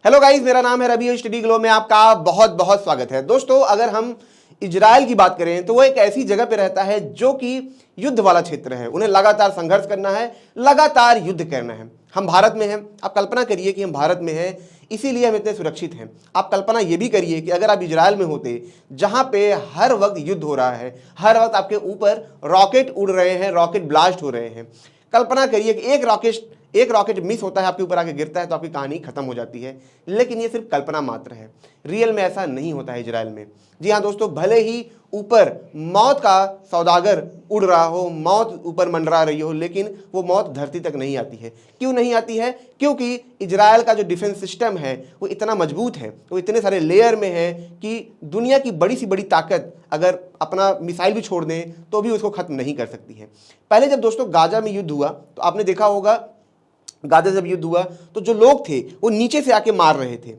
Hello guys, मेरा नाम है रवि और स्टडी ग्लो में आपका बहुत बहुत स्वागत है। दोस्तों, अगर हम इजराइल की बात करें तो वो एक ऐसी जगह पे रहता है जो कि युद्ध वाला क्षेत्र है। उन्हें लगातार संघर्ष करना है, लगातार युद्ध करना है। हम भारत में हैं। आप कल्पना करिए कि हम भारत में हैं, इसीलिए हम इतने सुरक्षित हैं। आप कल्पना ये भी करिए कि अगर आप इजराइल में होते, जहां पे हर वक्त युद्ध हो रहा है, हर वक्त आपके ऊपर रॉकेट उड़ रहे हैं, रॉकेट ब्लास्ट हो रहे हैं। कल्पना करिए कि एक रॉकेट मिस होता है, आपके ऊपर आके गिरता है तो आपकी कहानी खत्म हो जाती है। लेकिन ये सिर्फ कल्पना मात्र है, रियल में ऐसा नहीं होता है इजराइल में। जी हाँ दोस्तों, भले ही ऊपर मौत का सौदागर उड़ रहा हो, मौत ऊपर मंडरा रही हो, लेकिन वो मौत धरती तक नहीं आती है। क्यों नहीं आती है? क्योंकि इजराइल का जो डिफेंस सिस्टम है वो इतना मजबूत है, वो इतने सारे लेयर में है कि दुनिया की बड़ी सी बड़ी ताकत अगर अपना मिसाइल भी छोड़ दें तो भी उसको खत्म नहीं कर सकती है। पहले जब दोस्तों गाजा में युद्ध हुआ तो आपने देखा होगा, गाजा जब युद्ध हुआ तो जो लोग थे वो नीचे से आके मार रहे थे।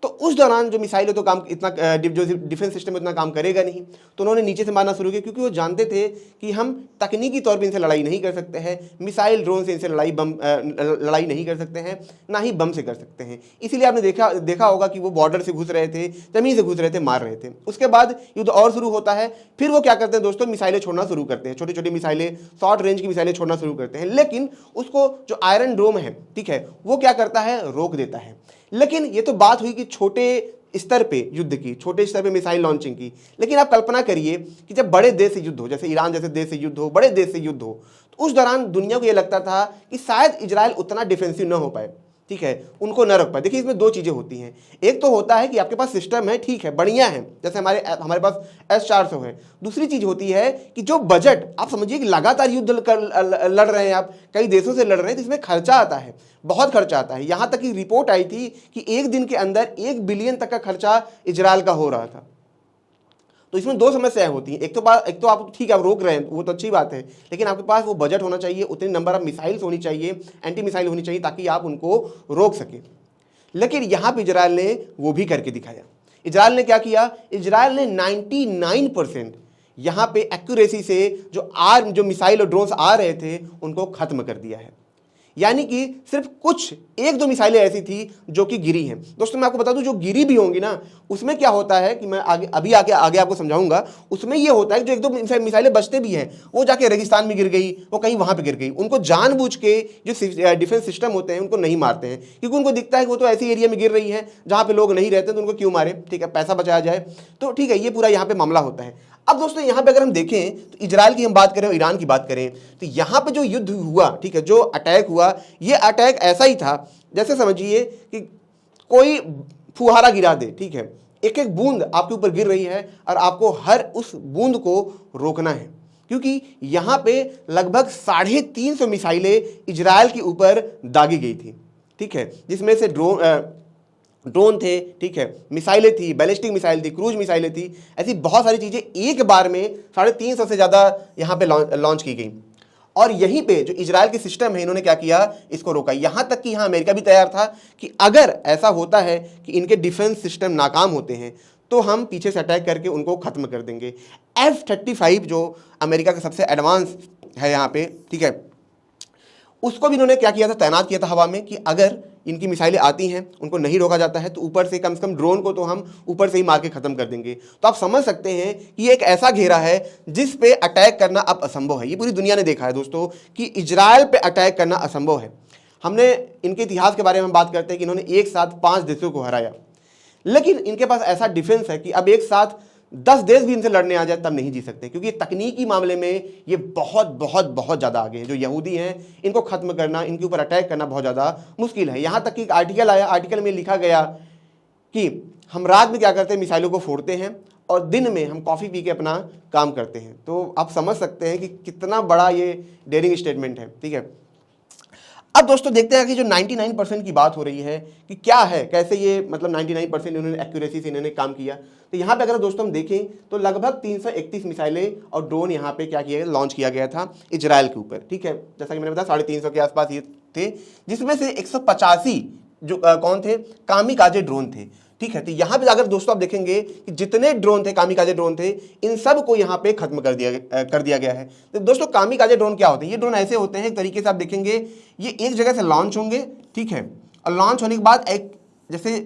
तो उस दौरान जो मिसाइल है तो काम इतना जो डिफेंस सिस्टम इतना काम करेगा नहीं, तो उन्होंने नीचे से मारना शुरू किया, क्योंकि वो जानते थे कि हम तकनीकी तौर पे इनसे लड़ाई नहीं कर सकते हैं। मिसाइल ड्रोन से इनसे लड़ाई नहीं कर सकते हैं, ना ही बम से कर सकते हैं। इसीलिए आपने देखा होगा कि वो बॉर्डर से घुस रहे थे, जमीन से घुस रहे थे, मार रहे थे। उसके बाद युद्ध और शुरू होता है। फिर वो क्या करते हैं दोस्तों, मिसाइलें छोड़ना शुरू करते हैं, छोटी छोटी मिसाइलें, शॉर्ट रेंज की मिसाइलें छोड़ना शुरू करते हैं। लेकिन उसको जो आयरन डोम है, ठीक है, वो क्या करता है, रोक देता है। लेकिन ये तो बात हुई कि छोटे स्तर पे युद्ध की, छोटे स्तर पे मिसाइल लॉन्चिंग की। लेकिन आप कल्पना करिए कि जब बड़े देश से युद्ध हो, जैसे ईरान जैसे देश से युद्ध हो, बड़े देश से युद्ध हो, तो उस दौरान दुनिया को ये लगता था कि शायद इजराइल उतना डिफेंसिव न हो पाए, ठीक है, उनको न रख पाए। देखिए, इसमें दो चीजें होती हैं। एक तो होता है कि आपके पास सिस्टम है, ठीक है, बढ़िया है, जैसे हमारे पास S-400 है। दूसरी चीज होती है कि जो बजट, आप समझिए कि लगातार युद्ध लड़ रहे हैं, आप कई देशों से लड़ रहे हैं, तो इसमें खर्चा आता है, बहुत खर्चा आता है। यहां तक की रिपोर्ट आई थी कि एक दिन के अंदर 1 बिलियन तक का खर्चा इजराइल का हो रहा था। तो इसमें दो समस्याएं होती हैं। एक तो आप ठीक है, आप रोक रहे हैं, वो तो अच्छी बात है, लेकिन आपके पास वो बजट होना चाहिए, उतने नंबर ऑफ मिसाइल्स होनी चाहिए, एंटी मिसाइल होनी चाहिए, ताकि आप उनको रोक सके। लेकिन यहां पर इजराइल ने वो भी करके दिखाया। इजराइल ने क्या किया? इजराइल ने 99% यहां पे एक्यूरेसी से जो मिसाइल और ड्रोन्स आ रहे थे उनको खत्म कर दिया है। यानी कि सिर्फ कुछ एक दो मिसाइलें ऐसी थी जो कि गिरी हैं। दोस्तों, मैं आपको बता दूं, जो गिरी भी होंगी ना, उसमें क्या होता है कि मैं आगे आपको समझाऊंगा। उसमें ये होता है कि जो एक दो मिसाइलें बचते भी हैं, वो जाके रेगिस्तान में गिर गई, वो कहीं वहां पे गिर गई। उनको जानबूझ के जो डिफेंस सिस्टम होते हैं उनको नहीं मारते हैं, क्योंकि उनको दिखता है कि वो तो ऐसी एरिया में गिर रही है जहां पे लोग नहीं रहते, तो उनको क्यों मारे, ठीक है, पैसा बचाया जाए। तो ठीक है, ये पूरा यहाँ पे मामला होता है। अब दोस्तों, यहां पे अगर हम देखें तो इजराइल की हम बात करें और ईरान की बात करें, तो यहां पे जो युद्ध हुआ, ठीक है, जो अटैक हुआ, ये अटैक ऐसा ही था जैसे समझिए कि कोई फुहारा गिरा दे, ठीक है, एक एक बूंद आपके ऊपर गिर रही है और आपको हर उस बूंद को रोकना है। क्योंकि यहां पे लगभग 350 मिसाइलें इजराइल के ऊपर दागी गई थी, ठीक है, जिसमें से ड्रोन थे, ठीक है, मिसाइलें थी, बैलिस्टिक मिसाइल थी, क्रूज मिसाइलें थी, ऐसी बहुत सारी चीजें एक बार में 350 से ज्यादा यहां पे लॉन्च की गई। और यहीं पे जो इजराइल के सिस्टम है, इन्होंने क्या किया, इसको रोका। यहां तक कि यहां अमेरिका भी तैयार था कि अगर ऐसा होता है कि इनके डिफेंस सिस्टम नाकाम होते हैं तो हम पीछे से अटैक करके उनको खत्म कर देंगे। F-35 जो अमेरिका का सबसे एडवांस है यहाँ पे, ठीक है, उसको भी इन्होंने क्या किया था, तैनात किया था हवा में, कि अगर इनकी मिसाइलें आती हैं, उनको नहीं रोका जाता है, तो ऊपर से कम ड्रोन को तो हम ऊपर से ही मार के खत्म कर देंगे। तो आप समझ सकते हैं कि ये एक ऐसा घेरा है जिस पे अटैक करना अब असंभव है। ये पूरी दुनिया ने देखा है दोस्तों कि इजराइल पे अटैक करना असंभव है। हमने इनके इतिहास के बारे में बात करते हैं कि इन्होंने एक साथ 5 देशों को हराया, लेकिन इनके पास ऐसा डिफेंस है कि अब एक साथ 10 देश भी इनसे लड़ने आ जाए तब नहीं जीत सकते, क्योंकि तकनीकी मामले में ये बहुत बहुत बहुत ज़्यादा आगे हैं। जो यहूदी हैं, इनको खत्म करना, इनके ऊपर अटैक करना बहुत ज़्यादा मुश्किल है। यहाँ तक कि एक आर्टिकल आया, आर्टिकल में लिखा गया कि हम रात में क्या करते हैं, मिसाइलों को फोड़ते हैं और दिन में हम कॉफ़ी पी के अपना काम करते हैं। तो आप समझ सकते हैं कि कितना बड़ा ये डेयरिंग स्टेटमेंट है, ठीक है। अब दोस्तों देखते हैं कि जो 99% की बात हो रही है कि क्या है, कैसे ये मतलब 99% इन्होंने एक्यूरेसी से इन्होंने काम किया। तो यहाँ पे अगर दोस्तों हम देखें तो लगभग 331 मिसाइलें और ड्रोन यहाँ पे क्या किया, लॉन्च किया गया था इजराइल के ऊपर, ठीक है। जैसा कि मैंने बताया 350 के आसपास ये थे, जिसमें से 185 जो कौन थे, कामिकाजे ड्रोन थे, ठीक है। तो यहाँ पे अगर दोस्तों आप देखेंगे कि जितने ड्रोन थे, कामिकाजे ड्रोन थे, इन सब को यहाँ पे खत्म कर दिया गया है। तो दोस्तों, कामिकाजे ड्रोन क्या होते हैं? ये ड्रोन ऐसे होते हैं, एक तरीके से आप देखेंगे, ये एक जगह से लॉन्च होंगे, ठीक है, और लॉन्च होने के बाद एक जैसे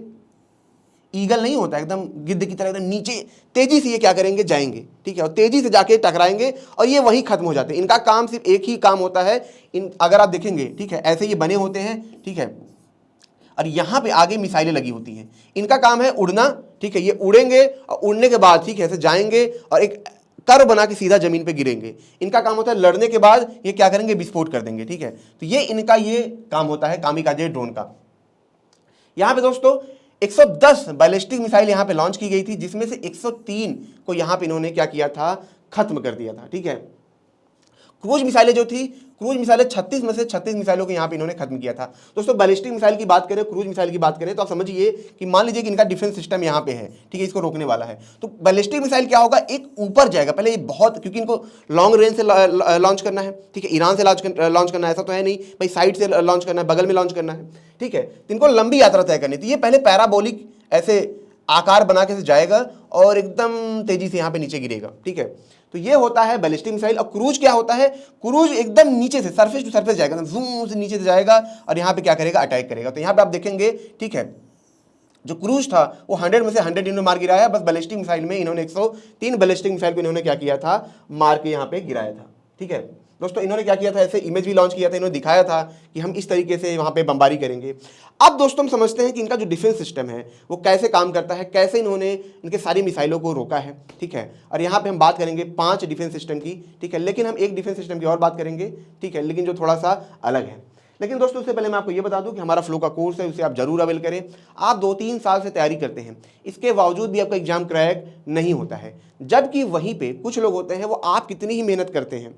ईगल नहीं होता एकदम गिद्ध की तरह एकदम नीचे तेजी से ये क्या करेंगे, जाएंगे, ठीक है, और तेजी से जाके टकराएंगे और ये वहीं खत्म हो जाते हैं। इनका काम सिर्फ एक ही काम होता है, अगर आप देखेंगे, ठीक है, ऐसे ये बने होते हैं, ठीक है, और यहाँ पे आगे मिसाइलें लगी होती हैं। इनका काम है उड़ना, ठीक है, ये उड़ेंगे और उड़ने के बाद, ठीक है, ऐसे जाएंगे और एक कर्व बना के सीधा जमीन पे गिरेंगे। इनका काम होता है लड़ने के बाद ये क्या करेंगे, विस्फोट कर देंगे, ठीक है। तो ये इनका ये काम होता है कामिकाजे ड्रोन का। यहाँ पे दोस्तों 110 बैलिस्टिक मिसाइल यहाँ पे लॉन्च की गई थी, जिसमें से 103 को यहाँ पे इन्होंने क्या किया था, खत्म कर दिया था, ठीक है। क्रूज मिसाइलें जो थी, क्रूज मिसाइलें 36 में से 36 मिसाइलों को यहाँ पे इन्होंने खत्म किया था। दोस्तों बैलिस्टिक मिसाइल की बात करें, क्रूज मिसाइल की बात करें, तो आप समझिए कि मान लीजिए कि इनका डिफेंस सिस्टम यहाँ पे है, ठीक है, इसको रोकने वाला है। तो बैलिस्टिक मिसाइल क्या होगा, एक ऊपर जाएगा पहले, ये बहुत, क्योंकि इनको लॉन्ग रेंज से लॉन्च करना है, ठीक है, ईरान से लॉन्च करना है, ऐसा तो है नहीं भाई साइड से लॉन्च करना है, बगल में लॉन्च करना है, ठीक है। तो इनको लंबी यात्रा तय करनी, तो ये पहले पैराबोलिक ऐसे आकार बना के जाएगा और एकदम तेजी से यहाँ पे नीचे गिरेगा, ठीक है। तो ये होता है बैलिस्टिक मिसाइल। और क्रूज क्या होता है, क्रूज एकदम नीचे से सरफेस टू सरफेस जाएगा, जूम से नीचे से जाएगा और यहाँ पे क्या करेगा, अटैक करेगा। तो यहाँ पे आप देखेंगे, ठीक है, जो क्रूज था वो 100 में से 100 इन्होंने मार गिराया, बस बैलिस्टिक मिसाइल में इन्होंने 103 बैलिस्टिक मिसाइल को इन्होंने क्या किया था, मार के यहाँ पे गिराया था, ठीक है। दोस्तों इन्होंने क्या किया था, ऐसे इमेज भी लॉन्च किया था, इन्होंने दिखाया था कि हम इस तरीके से वहाँ पे बमबारी करेंगे। अब दोस्तों हम समझते हैं कि इनका जो डिफेंस सिस्टम है वो कैसे काम करता है, कैसे इन्होंने इनके सारी मिसाइलों को रोका है, ठीक है। और यहाँ पे हम बात करेंगे 5 डिफेंस सिस्टम की, ठीक है, लेकिन हम एक डिफेंस सिस्टम की और बात करेंगे, ठीक है, लेकिन जो थोड़ा सा अलग है। लेकिन दोस्तों उससे पहले मैं आपको ये बता दूं कि हमारा फ्लो का कोर्स है, उसे आप जरूर अवेल करें। आप 2-3 साल से तैयारी करते हैं, इसके बावजूद भी आपका एग्जाम क्रैक नहीं होता है, जबकि वहीं पे कुछ लोग होते हैं वो आप कितनी ही मेहनत करते हैं,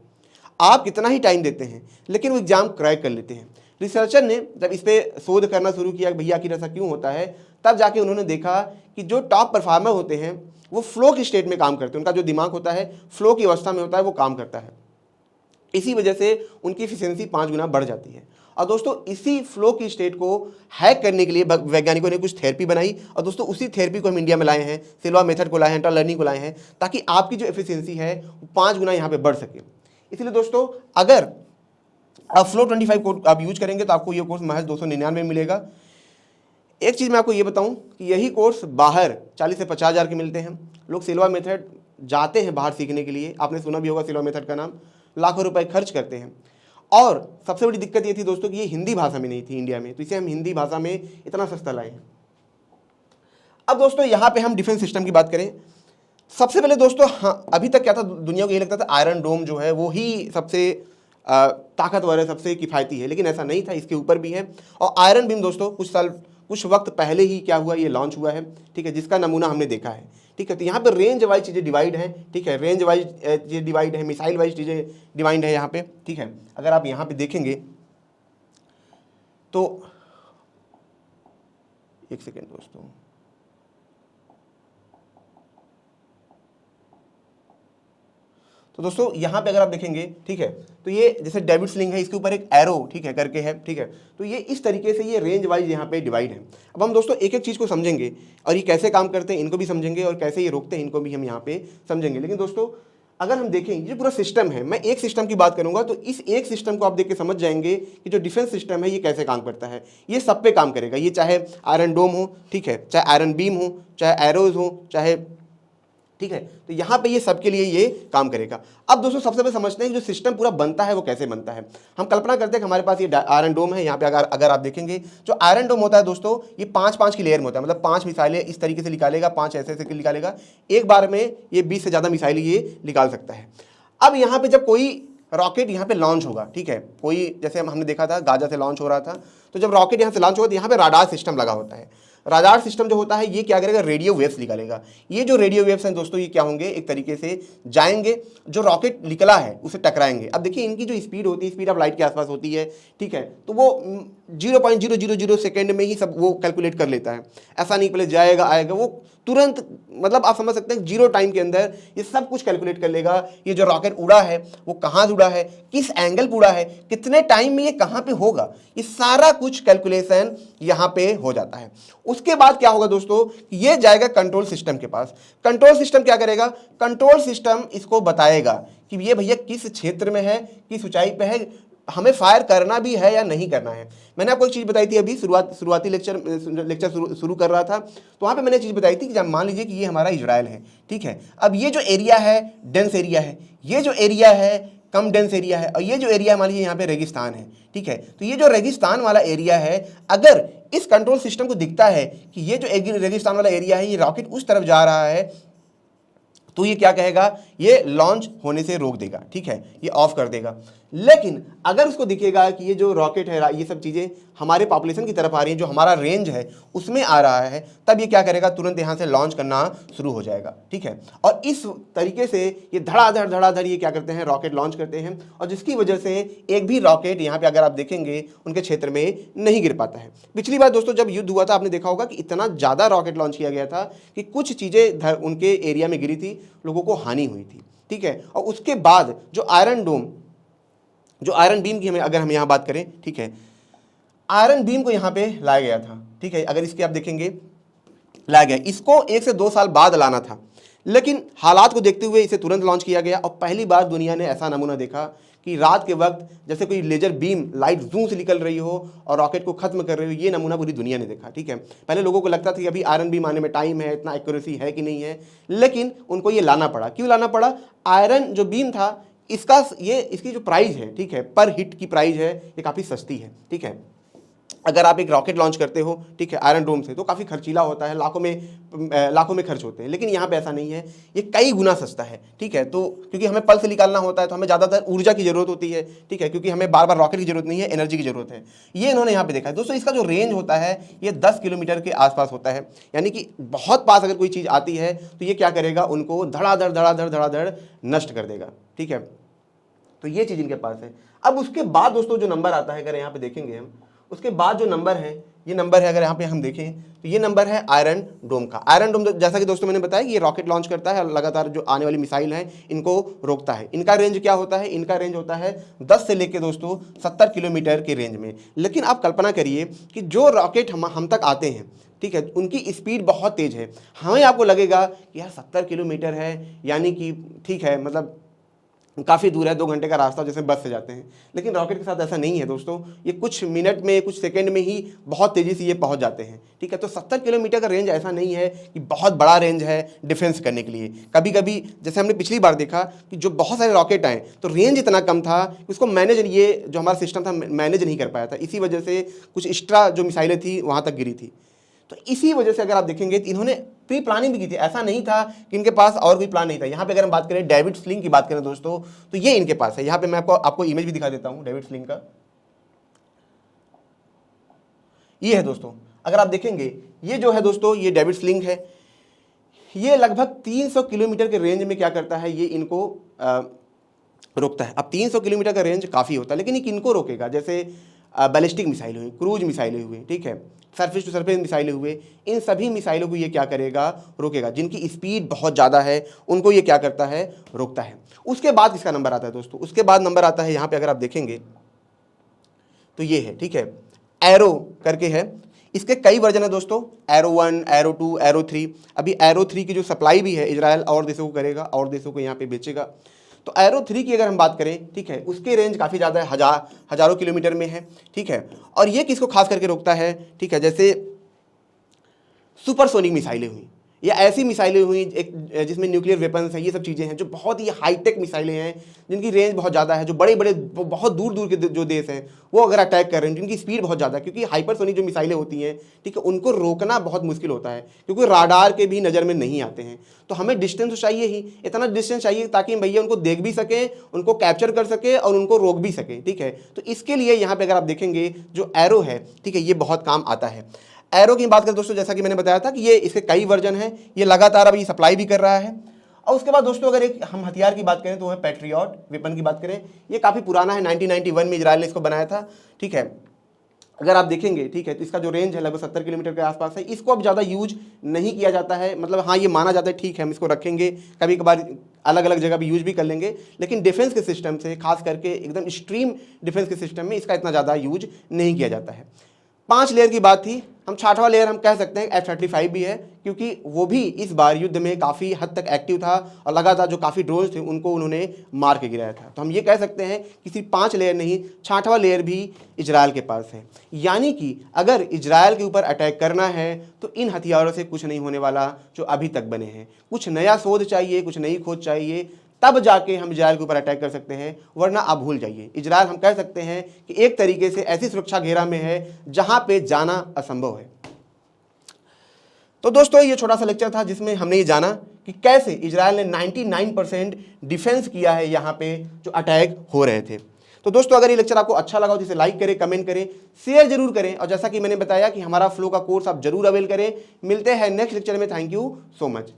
आप कितना ही टाइम देते हैं, लेकिन वो एग्जाम क्रैक कर लेते हैं। रिसर्चर ने जब इस पर शोध करना शुरू किया कि भैया आखिर ऐसा क्यों होता है, तब जाके उन्होंने देखा कि जो टॉप परफॉर्मर होते हैं वो फ्लो की स्टेट में काम करते हैं, उनका जो दिमाग होता है फ्लो की अवस्था में होता है, वो काम करता है। इसी वजह से उनकी एफिशिएंसी 5 गुना बढ़ जाती है। और दोस्तों इसी फ्लो की स्टेट को हैक करने के लिए वैज्ञानिकों ने कुछ थेरेपी बनाई, और दोस्तों उसी थेरेपी को हम इंडिया में लाए हैं, सिल्वा मेथड को लाए हैं, इंटर लर्निंग को लाए हैं, ताकि आपकी जो एफिशिएंसी है वो 5 गुना यहाँ पे बढ़ सके। इसलिए दोस्तों अगर आप फ्लो 25 कोड आप यूज करेंगे तो आपको ये कोर्स महज 299 में मिलेगा। एक चीज़ मैं आपको ये बताऊं कि यही कोर्स बाहर 40 से 50 हज़ार के मिलते हैं। लोग सिल्वा मेथड जाते हैं बाहर सीखने के लिए, आपने सुना भी होगा सिल्वा मेथड का नाम, लाखों रुपए खर्च करते हैं। और सबसे बड़ी दिक्कत ये थी दोस्तों कि ये हिंदी भाषा में नहीं थी इंडिया में, तो इसे हम हिंदी भाषा में इतना सस्ता लाए हैं। अब दोस्तों यहाँ पे हम डिफेंस सिस्टम की बात करें, सबसे पहले दोस्तों, हाँ, अभी तक क्या था, दुनिया को ये लगता था आयरन डोम जो है वो ही सबसे ताकतवर है, सबसे किफ़ायती है, लेकिन ऐसा नहीं था, इसके ऊपर भी है। और आयरन बीम दोस्तों कुछ वक्त पहले ही क्या हुआ, ये लॉन्च हुआ है, ठीक है, जिसका नमूना हमने देखा है, ठीक है। तो यहाँ पर रेंज वाइज चीज़ें डिवाइड हैं, ठीक है, रेंज वाइज चीज़ें डिवाइड है, मिसाइल वाइज चीज़ें डिवाइड है यहाँ पे, ठीक है। अगर आप यहाँ पे देखेंगे तो एक सेकेंड दोस्तों, तो दोस्तों यहाँ पे अगर आप देखेंगे, ठीक है, तो ये जैसे डेविड स्लिंग है, इसके ऊपर एक एरो, ठीक है, करके है, ठीक है। तो ये इस तरीके से ये रेंज वाइज यहाँ पे डिवाइड है। अब हम दोस्तों एक एक चीज़ को समझेंगे और ये कैसे काम करते हैं इनको भी समझेंगे, और कैसे ये रोकते हैं इनको भी हम यहाँ पे समझेंगे। लेकिन दोस्तों अगर हम देखें ये पूरा सिस्टम है, मैं एक सिस्टम की बात करूंगा, तो इस एक सिस्टम को आप देख के समझ जाएंगे कि जो डिफेंस सिस्टम है ये कैसे काम करता है। ये सब पे काम करेगा, ये चाहे आयरन डोम हो, ठीक है, चाहे आयरन बीम हो, चाहे एरोज हो, चाहे, ठीक है, तो यहाँ पे ये सबके लिए ये काम करेगा। अब दोस्तों सबसे पहले समझते हैं कि जो सिस्टम पूरा बनता है वो कैसे बनता है। हम कल्पना करते हैं कि हमारे पास ये आयरन डोम है, यहाँ पे अगर आप देखेंगे जो आयरन डोम होता है दोस्तों, ये 5-5 की लेयर में होता है, मतलब 5 मिसाइलें इस तरीके से निकालेगा, 5 ऐसे निकालेगा, एक बार में ये 20 से ज़्यादा मिसाइलें ये निकाल सकता है। अब यहाँ पे जब कोई रॉकेट यहाँ पे लॉन्च होगा, ठीक है, कोई जैसे हमने देखा था गाजा से लॉन्च हो रहा था, तो जब रॉकेट यहाँ से लॉन्च होगा तो यहाँ पे राडार सिस्टम लगा होता है। राडार सिस्टम जो होता है ये क्या करेगा, रेडियो वेव्स निकालेगा। ये जो रेडियो वेव्स हैं दोस्तों ये क्या होंगे, एक तरीके से जाएंगे, जो रॉकेट निकला है उसे टकराएंगे। अब देखिए इनकी जो स्पीड होती है, स्पीड ऑफ लाइट के आसपास होती है, ठीक है, तो वो 0.000 सेकेंड में ही सब वो कैलकुलेट कर लेता है। ऐसा नहीं पहले जाएगा आएगा, वो तुरंत, मतलब आप समझ सकते हैं 0 टाइम के अंदर ये सब कुछ कैलकुलेट कर लेगा। ये जो रॉकेट उड़ा है वो कहाँ से उड़ा है, किस एंगल पर उड़ा है, कितने टाइम में ये कहाँ पे होगा, ये सारा कुछ कैलकुलेशन यहाँ पे हो जाता है। उसके बाद क्या होगा दोस्तों, ये जाएगा कंट्रोल सिस्टम के पास। कंट्रोल सिस्टम क्या करेगा, कंट्रोल सिस्टम इसको बताएगा कि ये भैया किस क्षेत्र में है, किस ऊंचाई पे है, हमें फायर करना भी है या नहीं करना है। मैंने आपको एक चीज़ बताई थी अभी शुरुआती लेक्चर शुरू कर रहा था, तो वहाँ पे मैंने चीज़ बताई थी कि जब मान लीजिए कि ये हमारा इजराइल है, ठीक है। अब ये जो एरिया है डेंस एरिया है, ये जो एरिया है कम डेंस एरिया है, और ये जो एरिया मान लीजिए यहाँ पे रेगिस्तान है, ठीक है। तो ये जो रेगिस्तान वाला एरिया है, अगर इस कंट्रोल सिस्टम को दिखता है कि ये जो रेगिस्तान वाला एरिया है, ये रॉकेट उस तरफ जा रहा है, तो ये क्या कहेगा, ये लॉन्च होने से रोक देगा, ठीक है, ये ऑफ कर देगा। लेकिन अगर उसको दिखेगा कि ये जो रॉकेट है, ये सब चीज़ें हमारे पॉपुलेशन की तरफ आ रही हैं, जो हमारा रेंज है उसमें आ रहा है, तब ये क्या करेगा, तुरंत यहाँ से लॉन्च करना शुरू हो जाएगा, ठीक है। और इस तरीके से ये धड़ाधड़ ये क्या करते हैं, रॉकेट लॉन्च करते हैं, और जिसकी वजह से एक भी रॉकेट यहाँ पे अगर आप देखेंगे उनके क्षेत्र में नहीं गिर पाता है। पिछली बार दोस्तों जब युद्ध हुआ था, आपने देखा होगा कि इतना ज़्यादा रॉकेट लॉन्च किया गया था कि कुछ चीज़ें उनके एरिया में गिरी थी, लोगों को हानि हुई थी, ठीक है। और उसके बाद जो आयरन बीम की अगर हम यहाँ बात करें, ठीक है, आयरन बीम को यहाँ पे लाया गया था, ठीक है। अगर इसके आप देखेंगे लाया गया, इसको 1 से 2 साल बाद लाना था, लेकिन हालात को देखते हुए इसे तुरंत लॉन्च किया गया। और पहली बार दुनिया ने ऐसा नमूना देखा कि रात के वक्त जैसे कोई लेजर बीम लाइट जूम से निकल रही हो और रॉकेट को खत्म कर रही हो, ये नमूना पूरी दुनिया ने देखा, ठीक है। पहले लोगों को लगता था कि अभी आयरन बीम आने में टाइम है, इतना एक्यूरेसी है कि नहीं है, लेकिन उनको ये लाना पड़ा। क्यों लाना पड़ा, आयरन जो बीम था इसकी जो प्राइस है, ठीक है, पर हिट की प्राइस है, ये काफ़ी सस्ती है, ठीक है। अगर आप एक रॉकेट लॉन्च करते हो, ठीक है, आयरन डोम से, तो काफ़ी खर्चीला होता है, लाखों में खर्च होते हैं, लेकिन यहाँ पे ऐसा नहीं है, ये कई गुना सस्ता है, ठीक है। तो क्योंकि हमें पल्स निकालना होता है, तो हमें ज़्यादातर ऊर्जा की जरूरत होती है, ठीक है, क्योंकि हमें बार बार रॉकेट की जरूरत नहीं है, एनर्जी की जरूरत है। ये इन्होंने यहाँ पे देखा है दोस्तों। इसका जो रेंज होता है ये 10 किलोमीटर के आसपास होता है, यानी कि बहुत पास अगर कोई चीज़ आती है तो ये क्या करेगा, उनको धड़ाधड़ नष्ट कर देगा, ठीक है। तो ये चीज़ इनके पास है। अब उसके बाद दोस्तों जो नंबर आता है, अगर यहाँ पे देखेंगे हम, उसके बाद जो नंबर है, ये नंबर है, अगर यहाँ पे हम देखें तो ये नंबर है आयरन डोम का। आयरन डोम जैसा कि दोस्तों मैंने बताया कि ये रॉकेट लॉन्च करता है, लगातार जो आने वाली मिसाइल हैं इनको रोकता है। इनका रेंज क्या होता है, इनका रेंज होता है 10 से लेके दोस्तों 70 किलोमीटर के रेंज में। लेकिन आप कल्पना करिए कि जो रॉकेट हम तक आते हैं, ठीक है, उनकी स्पीड बहुत तेज़ है। हमें आपको लगेगा कि यार 70 किलोमीटर है, यानी कि ठीक है, मतलब काफ़ी दूर है, 2 घंटे का रास्ता जैसे बस से जाते हैं। लेकिन रॉकेट के साथ ऐसा नहीं है दोस्तों, ये कुछ मिनट में, कुछ सेकंड में ही बहुत तेज़ी से ये पहुंच जाते हैं, ठीक है। तो 70 किलोमीटर का रेंज ऐसा नहीं है कि बहुत बड़ा रेंज है डिफेंस करने के लिए। कभी कभी जैसे हमने पिछली बार देखा कि जो बहुत सारे रॉकेट आए तो रेंज इतना कम था कि उसको ये जो हमारा सिस्टम था मैनेज नहीं कर पाया था। इसी वजह से कुछ एक्स्ट्रा जो मिसाइलें थी वहाँ तक गिरी थी। तो इसी वजह से अगर आप देखेंगे तो इन्होंने प्री प्लानिंग भी की थी, ऐसा नहीं था कि इनके पास और कोई प्लान नहीं था। यहाँ पे अगर हम बात करें डेविड स्लिंग की बात करें दोस्तों, तो ये इनके पास है। यहाँ पे मैं आपको इमेज भी दिखा देता हूँ डेविड स्लिंग का। ये है दोस्तों, अगर आप देखेंगे ये जो है दोस्तों, ये डेविड स्लिंग है। ये लगभग 300 किलोमीटर के रेंज में क्या करता है, ये इनको रोकता है। अब 300 किलोमीटर का रेंज काफ़ी होता है, लेकिन ये किनको रोकेगा, जैसे बैलिस्टिक मिसाइलें हुई, क्रूज मिसाइलें हुई, ठीक है, सरफेस टू सरफेस मिसाइलें हुए, इन सभी मिसाइलों को ये क्या करेगा, रोकेगा। जिनकी स्पीड बहुत ज़्यादा है उनको ये क्या करता है, रोकता है। उसके बाद इसका नंबर आता है दोस्तों, उसके बाद नंबर आता है यहाँ पे अगर आप देखेंगे तो ये है, ठीक है, एरो करके है। इसके कई वर्जन है दोस्तों, एरो 1, एरो 2, एरो 3। अभी एरो 3 की जो सप्लाई भी है इजराइल और देशों को करेगा और देशों को यहाँ पे बेचेगा। तो एरो 3 की अगर हम बात करें, ठीक है, उसके रेंज काफ़ी ज़्यादा है, हजारों किलोमीटर में है, ठीक है। और ये किसको खास करके रोकता है, ठीक है, जैसे सुपरसोनिक मिसाइलें हुई या ऐसी मिसाइलें हुई एक जिसमें न्यूक्लियर वेपन्स हैं, ये सब चीज़ें हैं जो बहुत ही हाईटेक मिसाइलें हैं, जिनकी रेंज बहुत ज़्यादा है, जो बड़े बड़े बहुत दूर दूर के जो देश हैं वो अगर अटैक कर रहे हैं, जिनकी स्पीड बहुत ज़्यादा है, क्योंकि हाइपरसोनिक जो मिसाइलें होती हैं, ठीक है, उनको रोकना बहुत मुश्किल होता है, क्योंकि राडार के भी नज़र में नहीं आते हैं। तो हमें डिस्टेंस तो चाहिए ही, इतना डिस्टेंस चाहिए ताकि भैया उनको देख भी सकें, उनको कैप्चर कर सके और उनको रोक भी सकें, ठीक है। तो इसके लिए यहाँ पर अगर आप देखेंगे जो एरो है, ठीक है, ये बहुत काम आता है। एरो की बात करें दोस्तों, जैसा कि मैंने बताया था कि ये इसके कई वर्जन हैं, ये लगातार अभी सप्लाई भी कर रहा है। और उसके बाद दोस्तों अगर एक हम हथियार की बात करें तो वह पैट्रियट वेपन की बात करें, ये काफ़ी पुराना है, 1991 में इजराइल ने इसको बनाया था, ठीक है। अगर आप देखेंगे, ठीक है, तो इसका जो रेंज है लगभग 70 किलोमीटर के आसपास है। इसको अब ज़्यादा यूज नहीं किया जाता है, मतलब हाँ ये माना जाता है, ठीक है, हम इसको रखेंगे, कभी कभार अलग अलग जगह भी यूज भी कर लेंगे, लेकिन डिफेंस के सिस्टम से, खास करके एकदम एक्सट्रीम डिफेंस के सिस्टम में इसका इतना ज़्यादा यूज नहीं किया जाता है। 5 लेयर की बात थी, हम 6वां लेयर हम कह सकते हैं F-35 भी है, क्योंकि वो भी इस बार युद्ध में काफ़ी हद तक एक्टिव था और लगातार जो काफ़ी ड्रोन्स थे उनको उन्होंने मार के गिराया था। तो हम ये कह सकते हैं कि सिर्फ 5 लेयर नहीं, 6वां लेयर भी इजराइल के पास है। यानी कि अगर इजराइल के ऊपर अटैक करना है तो इन हथियारों से कुछ नहीं होने वाला जो अभी तक बने हैं। कुछ नया शोध चाहिए, कुछ नई खोज चाहिए, तब जाके हम इजराइल के ऊपर अटैक कर सकते हैं, वरना आप भूल जाइए। इजराइल हम कह सकते हैं कि एक तरीके से ऐसी सुरक्षा घेरा में है जहां पे जाना असंभव है। तो दोस्तों ये छोटा सा लेक्चर था जिसमें हमने ये जाना कि कैसे इजराइल ने 99% डिफेंस किया है यहाँ पे जो अटैक हो रहे थे। तो दोस्तों अगर ये लेक्चर आपको अच्छा लगा हो तो इसे लाइक करें, कमेंट करें, शेयर जरूर करें, और जैसा कि मैंने बताया कि हमारा फ्लो का कोर्स आप जरूर अवेल करें। मिलते हैं नेक्स्ट लेक्चर में। Thank you so much.